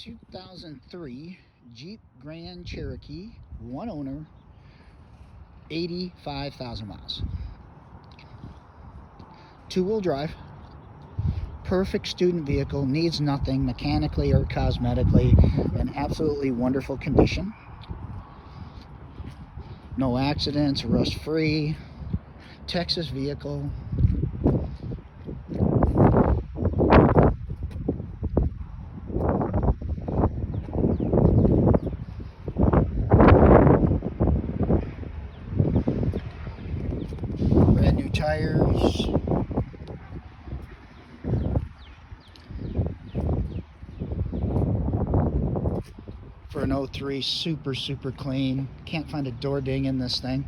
2003 Jeep Grand Cherokee, one owner, 85,000 miles. Two-wheel drive, perfect student vehicle, needs nothing mechanically or cosmetically, in absolutely wonderful condition. No accidents, rust-free, Texas vehicle. Brand new tires. For an 03, super clean. Can't find a door ding in this thing.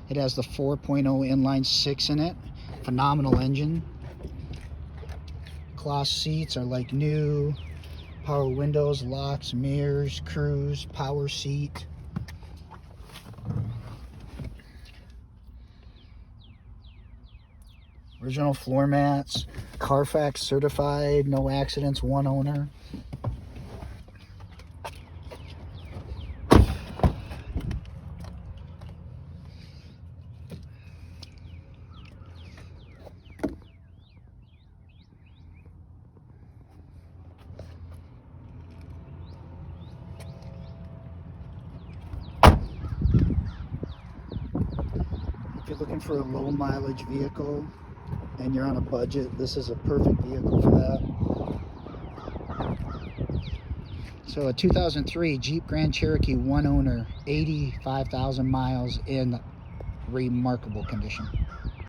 It has the 4.0 inline 6 in it. Phenomenal engine. Cloth seats are like new. Power windows, locks, mirrors, cruise, power seat. Original floor mats. Carfax certified, no accidents, one owner. If you're looking for a low mileage vehicle and you're on a budget, this is a perfect vehicle for that. So a 2003 Jeep Grand Cherokee, one owner, 85,000 miles, in remarkable condition.